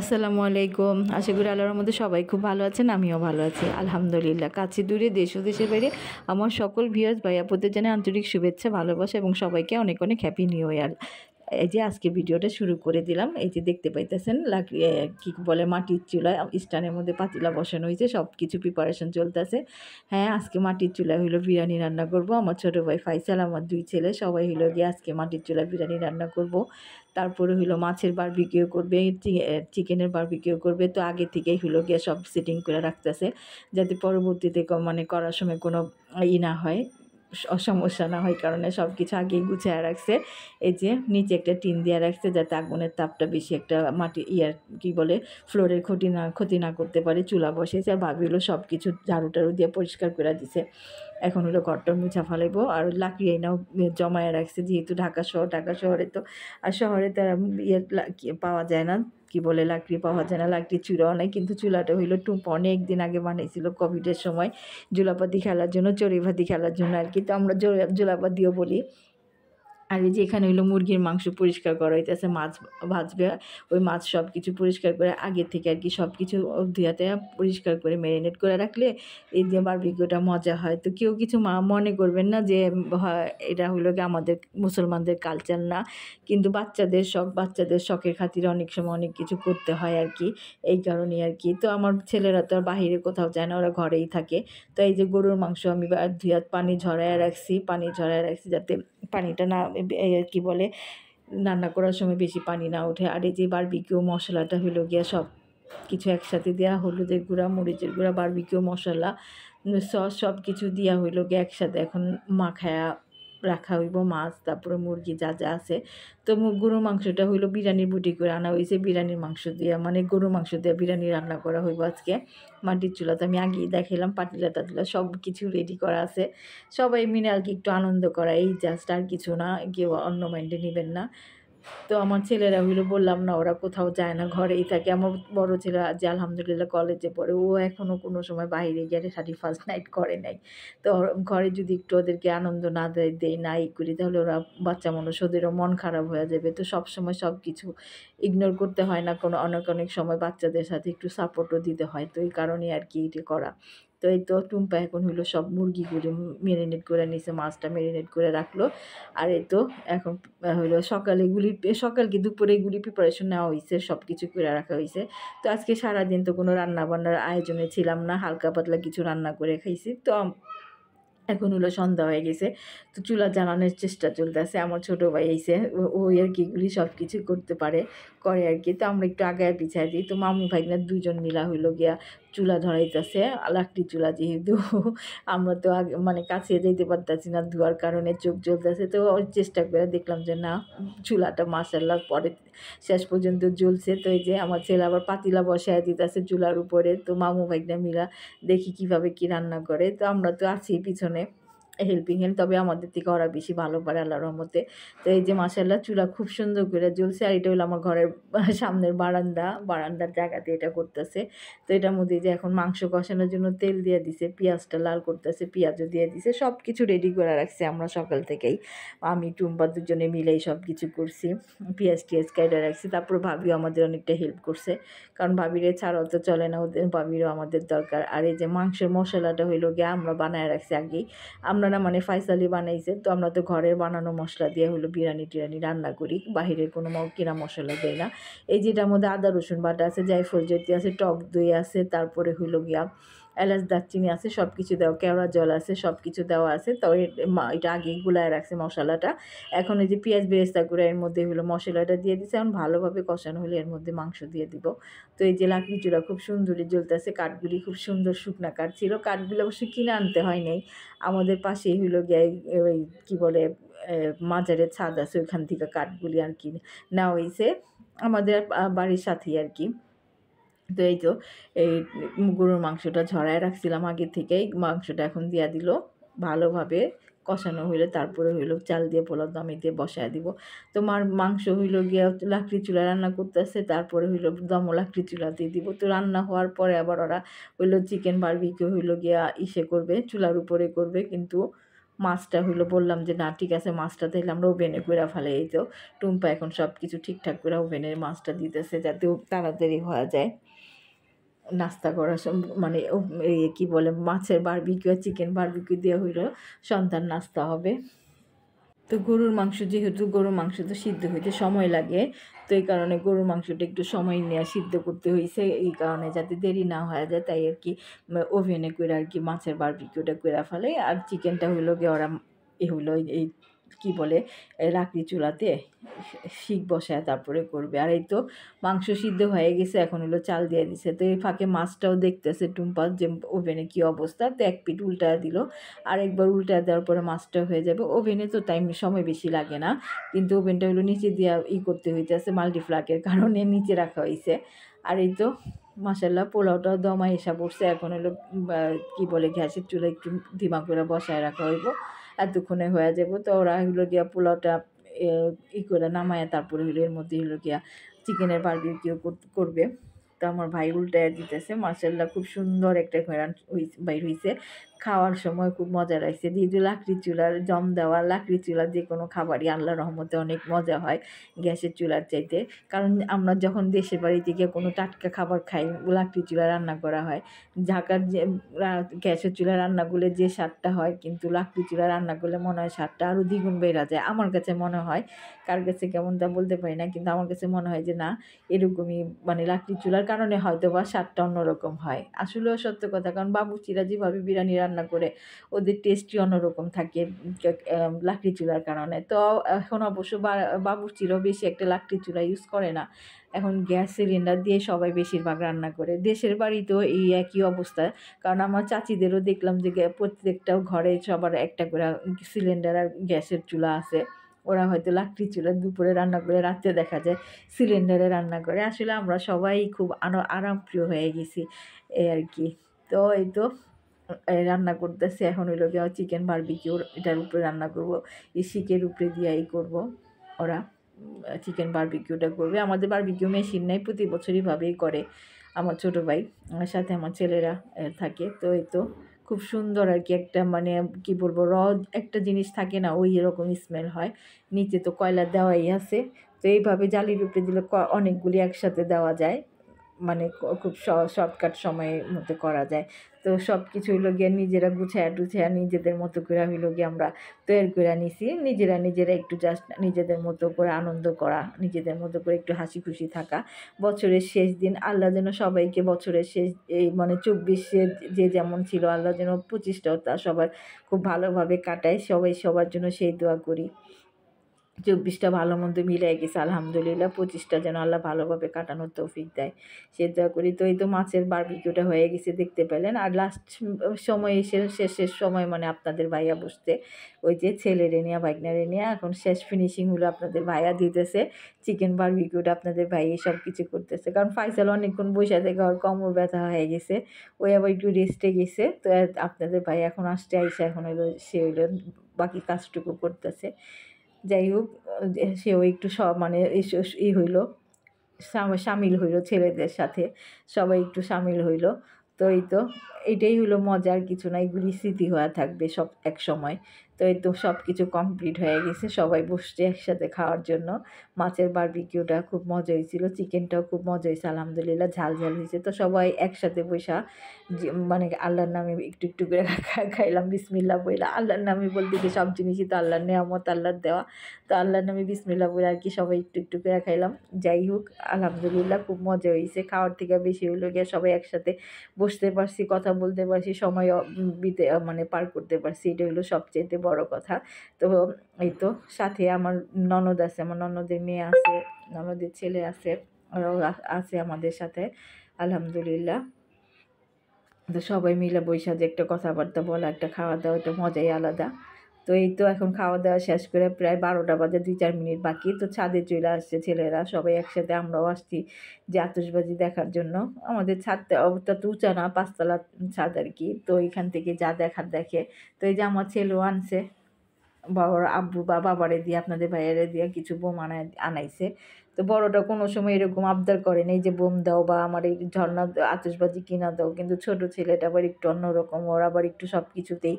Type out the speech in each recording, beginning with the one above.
আসসালামু আলাইকুম। আশা করি আল্লাহর রহমতে সবাই খুব ভালো আছেন, আমিও ভালো আছি আলহামদুলিল্লাহ। কাছে দূরে দেশ ও দেশের বাইরে আমার সকল ভিউয়ার্স ভাই আপুদের জানাই আন্তরিক শুভেচ্ছা, ভালোবাসা এবং সবাইকে অনেক অনেক হ্যাপি নিউ ইয়ার। এই যে আজকে ভিডিওটা শুরু করে দিলাম। এই যে দেখতে পাইতেছেন কি বলে মাটির চুলায় স্ট্যান্ডের মধ্যে পাতিলা বসানো হয়েছে, সব কিছু প্রিপারেশন চলতেছে। হ্যাঁ, আজকে মাটির চুলায় হইলো বিরিয়ানি রান্না করব। আমার ছোটো ভাই ফাইসাল, আমার দুই ছেলে সবাই হইলো গিয়ে আজকে মাটির চুলায় বিরিয়ানি রান্না করব। তারপরে হইলো মাছের বারবিকিউ করবে, চিকেনের বারবিকিউ করবে। তো আগে থেকেই হইলো গিয়ে সব সেটিং করে রাখতেছে, যাতে পরবর্তীতে মানে করার সময় কোনো না হয়, সমস্যা না হয়, কারণে সব কিছু আগেই গুছিয়ে রাখছে। এই যে নিচে একটা টিন দিয়ে রাখছে, যাতে আগুনের তাপটা বেশি একটা মাটি কি বলে ফ্লোরের ক্ষতি না করতে পারে। চুলা বসেছে আর ভাবি হলো সব কিছু ঝাড়ু টাড়ু দিয়ে পরিষ্কার করে দিছে। এখন হলো ঘরটা মুছা ফেলাইবো। আর লাকড়ি এনাও জমায়ে রাখছে, যেহেতু ঢাকা শহরে তো আর শহরে তো পাওয়া যায় না, কি বলে লাকড়ি পাওয়া যায় না, লাকড়ির চুলাও নাই। কিন্তু চুলাটা হইলো টুম্পা অনেক দিন আগে বানিয়েছিল কোভিডের সময়, জুলাপাতি খেলার জন্য, চড়িভাতি খেলার জন্য আর কি। তো আমরা জুলাপাতিও বলি। আর এই যে এখানে হইলো মুরগির মাংস পরিষ্কার করা হইতেছে, মাছ ভাজবে। ওই মাছ সব কিছু পরিষ্কার করে আগে থেকে আর কি সব কিছু ধুয়াতে পরিষ্কার করে ম্যারিনেট করে রাখলে এই যে বারবিকিউটা মজা হয়। তো কেউ কিছু মনে করবেন না যে এটা হইলো কি আমাদের মুসলমানদের কালচার না, কিন্তু বাচ্চাদের শখের খাতিরে অনেক সময় অনেক কিছু করতে হয় আর কি, এই কারণেই আর কি। তো আমার ছেলেরা তো আর বাহিরে কোথাও যায় না, ওরা ঘরেই থাকে। তো এই যে গরুর মাংস আমি ধুয়া পানি ঝরাইয়া রাখছি, যাতে পানিটা না কি বলে রান্না করার সময় বেশি পানি না ওঠে। আর এই যে বারবিকিউ মশলাটা হলো গিয়া সব কিছু একসাথে দেওয়া, হলুদের গুঁড়া, মরিচের গুঁড়া, বারবিকিউ মশলা, সস সব কিছু দিয়া হইলো গিয়ে একসাথে এখন মাখায়া রাখা হইব মাছ, তারপরে মুরগি যা যা আছে। তো গরুর মাংসটা হইলো বিরিয়ানির বুটি করে আনা হয়েছে, বিরিয়ানির মাংস দিয়া মানে গরুর মাংস দিয়ে বিরিয়ানি রান্না করা হইব আজকে মাটির চুলাতে। আমি আগেই দেখাইলাম, পাতিলা টাতিলা সব কিছু রেডি করা আছে, সবাই মিলে আর কি একটু আনন্দ করা, এই জাস্ট, আর কিছু না, কেউ অন্য মাইন্ডে নেবেন না। তো আমার ছেলেরা হইলো বললাম না, ওরা কোথাও যায় না, ঘরেই থাকে। আমার বড় ছেলে যে আলহামদুলিল্লাহ কলেজে পড়ে, ও এখনও কোনো সময় বাইরে গিয়ে 31st নাইট করে নাই। তো ঘরে যদি একটু ওদেরকে আনন্দ না দেই না করি, তাহলে ওরা বাচ্চা মানুষ, ওদেরও মন খারাপ হয়ে যাবে। তো সবসময় সব কিছু ইগনোর করতে হয় না, অনেক সময় বাচ্চাদের সাথে একটু সাপোর্টও দিতে হয়। তো এই কারণেই আর কি এটা করা। তো এই তো টুম্পা এখন হইলো সব মুরগিগুলি ম্যারিনেট করে নিছে, মাছটা ম্যারিনেট করে রাখলো। আর এই তো এখন হইলো সকাল কি দুপুরে এগুলি প্রিপারেশন নেওয়া হয়েছে, সব কিছু করে রাখা হয়েছে। তো আজকে সারাদিন তো কোনো রান্না বান্নার আয়োজনে ছিলাম না, হালকা পাতলা কিছু রান্না করে খাইছি। তো এখন হলো সন্ধ্যা হয়ে গেছে, তো চুলা জ্বালানোর চেষ্টা চলতেছে। আমার ছোটো ভাই আইছে, ওই আর কি এগুলি সব কিছু করে আর কি। তো আমরা একটু আগায় পিছাই দিই। তো মামু ভাইগনা দুজন মিলা হইলো গিয়া চুলা ধরাইতেছে, লাকড়ি চুলা যেহেতু। আমরা তো আগে মানে কাছে যেতে পারতেছি না, ধোয়ার কারণে চোখ জ্বলতেছে। তো ওই চেষ্টা করে দেখলাম যে না, চুলাটা মাশাআল্লাহ পরে শেষ পর্যন্ত জ্বলছে। তো এই যে আমার ছেলে আবার পাতিলা বসায় দিতেছে চুলার উপরে। তো মামু ভাইগনা মিলা দেখি কিভাবে কি রান্না করে। তো আমরা তো আছি পিছনে হেল্পিং হ্যান্ড, তবে আমাদের থেকে ওরা বেশি ভালো পারে আল্লাহর রহমতে। তো এই যে মাশাআল্লাহ চুলা খুব সুন্দর করে জ্বলছে। আর এটা হলো আমার ঘরের সামনের বারান্দার জায়গাতে এটা করতেছে। তো এটার মধ্যে যে এখন মাংস কষানোর জন্য তেল দিয়ে দিছে, পেঁয়াজটা লাল করতেছে, পেঁয়াজও দিয়ে দিছে, সব কিছু রেডি করে রাখছে আমরা সকাল থেকেই। আমি টুম্পা দুজনে মিলেই সব কিছু করছি, পেঁয়াজ টিয়াজ কেটে রাখছি। তারপর ভাবিও আমাদের অনেকটা হেল্প করছে, কারণ ভাবিরে ছাড়াও তো চলে না, ওদের ভাবিরও আমাদের দরকার। আর এই যে মাংসের মশলাটা হইলো গিয়ে আমরা বানায় রাখছি আগেই। আমরা না মানে ফাইসালি বানাইছে, তো আমরা তো ঘরের বানানো মশলা দিয়ে হলো বিরিয়ানি টিরানি রান্না করি, বাহিরের কোনো কিনা মশলা দেয় না। এই যেটার মধ্যে আদা রসুন বাটা আছে, জায়ফল জয়িত্রী আছে, টক দই আছে, তারপরে হইলো গিয়া এলাচ দারচিনি আছে, সব কিছু দেওয়া, কেওড়া জল আছে, সব কিছু দেওয়া আছে। তো এটা আগেই গুলায় রাখছে মশলাটা। এখন এই যে পেঁয়াজ বেরেস্তা করে এর মধ্যে হলো মশলাটা দিয়ে দিচ্ছে, এখন ভালোভাবে কষানো হলে এর মধ্যে মাংস দিয়ে দিব। তো এই যে লাকড়ি চূড়া খুব সুন্দরই জ্বলতেছে, কাঠগুলি খুব সুন্দর শুকনা কাঠ ছিল, কাঠগুলো অবশ্যই কিনে আনতে হয় নাই, আমাদের পাশেই হইলো গিয়ে ওই কি বলে মাজারের ছাদ আছে, ওইখান থেকে কাঠগুলি আর কি নেওয়া হয়েছে, আমাদের বাড়ির সাথেই আর কি। তো এই তো এই গরুর মাংসটা ঝরায় রাখছিলাম আগে থেকেই, মাংসটা এখন দিয়া দিল, ভালোভাবে কষানো হইলে তারপরে হইলো চাল দিয়ে পোলাও দমে দিয়ে বসায় দিব। তো মাংস হইলো গিয়া লাকড়ি চুলা রান্না করতেছে, তারপরে হইলো দম লাকড়ি চুলা দিয়ে দিব। তো রান্না হওয়ার পরে আবার ওরা হইলো চিকেন বারবিকিউ হইলো গিয়া করবে, চুলার উপরে করবে, কিন্তু মাছটা হইলো বললাম যে না ঠিক আছে মাছটা তাইলে আমরা ওভেনে করে ফেলে। এই তো টুম্পা এখন সব কিছু ঠিকঠাক করে ওভেনের মাছটা দিতেছে যাতে তাড়াতাড়ি হয়ে যায় নাস্তা করার মানে এই কী বলে মাছের বারবিকিউ আর চিকেন বারবিকিউ দিয়ে হইলো সন্তান নাস্তা হবে। তো গরুর মাংস যেহেতু গরুর মাংস তো সিদ্ধ হইতে সময় লাগে, তো এই কারণে গরুর মাংসটা একটু সময় নিয়ে সিদ্ধ করতে হয়েছে, এই কারণে যাতে দেরি না হয়ে যায় তাই আর কি ওভেনে করে আর কি মাছের বারবিকিউটা করে ফেলে। আর চিকেনটা হইলো গিয়ে ওরা হইলো এই কী বলে লাকড়ি চুলাতে শিক বসায় তারপরে করবে। আর এই তো মাংস সিদ্ধ হয়ে গেছে, এখন হলো চাল দিয়ে দিছে। তো এই ফাঁকে মাছটাও দেখতেছে টুম্পা যে ওভেনে কী অবস্থা, তো এক পিঠ উল্টায় দিল, আর একবার উল্টায় দেওয়ার পরে মাছটা হয়ে যাবে। ওভেনে তো সময় বেশি লাগে না, কিন্তু ওভেনটা হলো নিচে দিয়ে করতে হইতেছে মাল্টিফ্লাকের কারণে নিচে রাখা হয়েছে। আর এই তো মাশাল্লাহ পোলাওটাও দমা এসা পড়ছে, এখন হলো কী বলে গ্যাসের চুলা একটু ধিমা করে বসায় রাখা হইব, এতক্ষণে হয়ে যাব। তো ওরা হলো গিয়া পোলাওটা করে নামায় তারপরে হলো এর মধ্যে হলো গিয়া চিকেনের বারবিকিউ করবে। তো আমার ভাই উল্টায় দিতেছে, মাশাল্লাহ খুব সুন্দর একটা ঘেরান বাইর হয়েছে। খাওয়ার সময় খুব মজা লাগছে, যেহেতু লাকড়ি চুলার জম দেওয়া, লাকড়ি চুলার যে কোনো খাবারই আল্লাহর রহমতে অনেক মজা হয় গ্যাসের চুলার চাইতে। কারণ আমরা যখন দেশের বাড়িতে গিয়ে কোনো টাটকা খাবার খাই লাকড়ি চুলায় রান্না করা হয়, ঢাকার যে গ্যাসের চুলায় রান্না করলে যে স্বাদটা হয়, কিন্তু লাকড়ি চুলায় রান্না করলে মনে হয় স্বাদটা আরও দ্বিগুণ বেড়ে যায়। আমার কাছে মনে হয়, কার কাছে কেমন তা বলতে পারি না, কিন্তু আমার কাছে মনে হয় যে না এরকমই মানে লাকড়ি চুলার কারণে হয়তো বা স্বাদটা অন্যরকম হয়। আসলেও সত্য কথা, কারণ বাবুর্চিরা যেভাবে বিরিয়ানি রান্না করে ওদের টেস্টই অন্যরকম থাকে লাকড়ি চুলার কারণে। তো এখন অবশ্য বাবুর্চিরাও বেশি একটা লাকড়ি চুলা ইউজ করে না, এখন গ্যাস সিলিন্ডার দিয়ে সবাই বেশিরভাগ রান্না করে। দেশের বাড়িতেও এই একই অবস্থা, কারণ আমার চাচিদেরও দেখলাম যে প্রত্যেকটা ঘরে সবার একটা করে সিলিন্ডার আর গ্যাসের চুলা আছে। ওরা হয়তো লাকড়ি চুলা দুপুরে রান্না করে রাত্রে দেখা যায় সিলিন্ডারে রান্না করে। আসলে আমরা সবাই খুব আরামপ্রিয় হয়ে গেছি এই আর কি। তো এই তো রান্না করতেছে, এখন হইলো গিয়ে চিকেন বারবিকিউ এটার উপরে রান্না করব, এই শিকের উপরে দিয়েই করব। ওরা চিকেন বারবিকিউটা করবে। আমাদের বারবিকিউ মেশিন নেই, প্রতি বছরই ভাবেই করে আমার ছোটো ভাই, আমার সাথে আমার ছেলেরা থাকে। তো এই তো খুব সুন্দর আর কি একটা মানে কি বলবো একটা জিনিস থাকে না ওই এরকম স্মেল হয়। নিচে তো কয়লা দেওয়াই আছে, তো এইভাবে জালির উপরে দিলে অনেকগুলি একসাথে দেওয়া যায়, মানে খুব শর্টকাট সময়ের মধ্যে করা যায়। তো সব কিছু হইলো গিয়ে নিজেরা গুছায়া টুছায়া নিজেদের মতো করে হইলো গিয়ে আমরা তৈরি করে নিছি। নিজেরা একটু জাস্ট নিজেদের মতো করে আনন্দ করা, নিজেদের মতো করে একটু হাসি খুশি থাকা। বছরের শেষ দিন আল্লাহ যেন সবাইকে বছরের শেষ এই মানে ২৪-এ যে যেমন ছিল আল্লাহ যেন ২৫টাও তা সবার খুব ভালোভাবে কাটায়। সবাই সবার জন্য সেই দোয়া করি। ২৪টা ভালো মন্দ মিলাই গেছে আলহামদুলিল্লাহ, ২৫টা যেন আল্লাহ ভালোভাবে কাটানোর তৌফিক দেয় সে দোয়া করি। তো এই তো মাছের বারবিকিউটা হয়ে গেছে দেখতে পেলেন। আর লাস্ট সময় এসে শেষের সময় মানে আপনাদের ভাইয়া বসতে ওই যে ছেলেরে নিয়ে ভাইগনারে নিয়ে এখন শেষ ফিনিশিং হলো আপনাদের ভাইয়া দিতেছে চিকেন বারবিকিউটা, আপনাদের ভাই সব কিছু করতেছে। কারণ ফাইসাল অনেকক্ষণ বসে থেকে ওর কোমর ব্যথা হয়ে গেছে, ওই আবার একটু রেস্টে গেছে। তো আপনাদের ভাই এখন আসতে আইসা এখন হইলো সে হইলো বাকি কাজটুকু করতেছে। যাই হোক সেও একটু মানে হইলো সামিল হইলো ছেলেদের সাথে, সবাই একটু সামিল হইলো। তো এই তো এটাই হলো মজার কিছু না, এগুলি স্মৃতি হয়ে থাকবে সব এক সময়। তো এই তো সব কিছু কমপ্লিট হয়ে গেছে, সবাই বসছে একসাথে খাওয়ার জন্য। মাছের বারবিকিউটা খুব মজা হয়েছিল, চিকেনটাও খুব মজা হয়েছে আলহামদুলিল্লাহ, ঝাল ঝাল হয়েছে। তো সবাই একসাথে বসা মানে আল্লাহর নামে একটু একটু করে খাইলাম বিসমিল্লাহ বইলা। আল্লাহর নামে বলতে কি সব জিনিসই তো আল্লাহর নেয়ামত, আল্লাহর দেওয়া। তো আল্লাহর নামে বিসমিল্লাহ বলে আর কি সবাই একটু একটু করে খাইলাম। যাই হোক আলহামদুলিল্লাহ খুব মজা হয়েছে, খাওয়ার থেকে বেশি হইলো গিয়ে সবাই একসাথে বসতে পারছি, কথা বলতে পারছি, সময় মানে পার করতে পারছি, এটা হলো সবচেয়ে বড় কথা। তো এই তো সাথে আমার ননদ আছে, আমার ননদের মেয়ে আছে, ননদের ছেলে আছে, ওরাও আছে আমাদের সাথে আলহামদুলিল্লাহ। তো সবাই মিলে বৈশা যে একটা কথাবার্তা বলা, একটা খাওয়া দাওয়া, একটা মজাই আলাদা। তো এই তো এখন খাওয়া দাওয়া শেষ করে প্রায় ১২টা বাজে ২-৪ মিনিট বাকি, তো ছাদে চলে আসছে ছেলেরা সবাই একসাথে, আমরাও আসছি যে আতশবাজি দেখার জন্য। আমাদের ছাদটা অবস্থা তো উঁচা না, ৫তলা ছাদ আর কি, তো এখান থেকে যা দেখার দেখে। তো এই যে আমার ছেলেও আনছে, বাবার আব্বু বা বাবারে দিয়ে আপনাদের ভাইয়ারে দিয়ে কিছু বোম আনাইছে। তো বড়টা কোনো সময় এরকম আবদার করে নেই যে বোম দাও বা আমার এই ঝর্ণা আতশবাজি কিনা দাও, কিন্তু ছোট ছেলেটা আবার একটু অন্যরকম, ওর আবার একটু সব কিছুতেই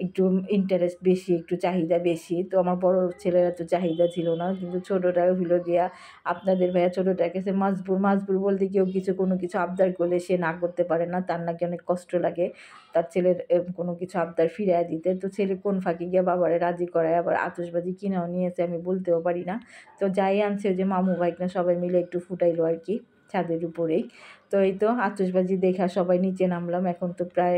একটু ইন্টারেস্ট বেশি, একটু চাহিদা বেশি। তো আমার বড় ছেলের এত চাহিদা ছিল না, কিন্তু ছোটোটা হলো গিয়া আপনাদের ভাইয়া ছোটোটার কাছে মাজবুর, মাজবুর বলতে কেউ কিছু কোনো কিছু আবদার করলে সে না করতে পারে না, তার নাকি অনেক কষ্ট লাগে তার ছেলের কোনো কিছু আবদার ফিরিয়ে দিতে। তো ছেলে কোন ফাঁকে গিয়ে বাবারে রাজি করায়, আবার আতশবাজি কিনেও নিয়েছে, আমি বলতেও পারি না। তো যাই আনছে ওই যে মামু ভাইকনা সবাই মিলে একটু ফুটাইলো আর কি ছাদের উপরেই। তো এই তো আতশবাজি দেখা সবাই নিচে নামলাম, এখন তো প্রায়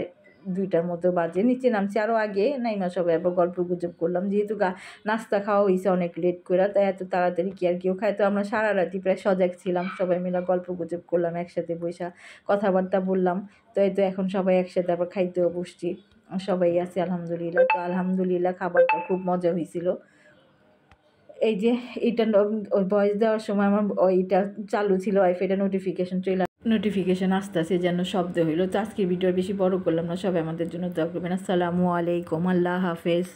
2টার মতো বাজে, নিচে নামছি আরও আগে নাইমা সবাই আবার গল্প গুজব করলাম, যেহেতু নাস্তা খাওয়া হয়েছে অনেক লেট করে, তাই এত তাড়াতাড়ি কি আর কেউ খায়। তো আমরা সারা রাতি প্রায় সজাগ ছিলাম, সবাই মিলে গল্প গুজব করলাম, একসাথে বসা কথাবার্তা বললাম। তো এই তো এখন সবাই একসাথে আবার খাইতেও বসছি, সবাই আছে আলহামদুলিল্লাহ। তো আলহামদুলিল্লাহ খাবারটা খুব মজা হয়েছিল। এই যে এটা ভয়েস দেওয়ার সময় আমার ওইটা চালু ছিল ওয়াইফাইটা, নোটিফিকেশন আসতে আসে যেন শব্দ হইলো। তো আজকের ভিডিও বেশি বড় করলাম না, সবাই আমাদের জন্য দোয়া করবেন। আসসালামু আলাইকুম, আল্লাহ হাফেজ।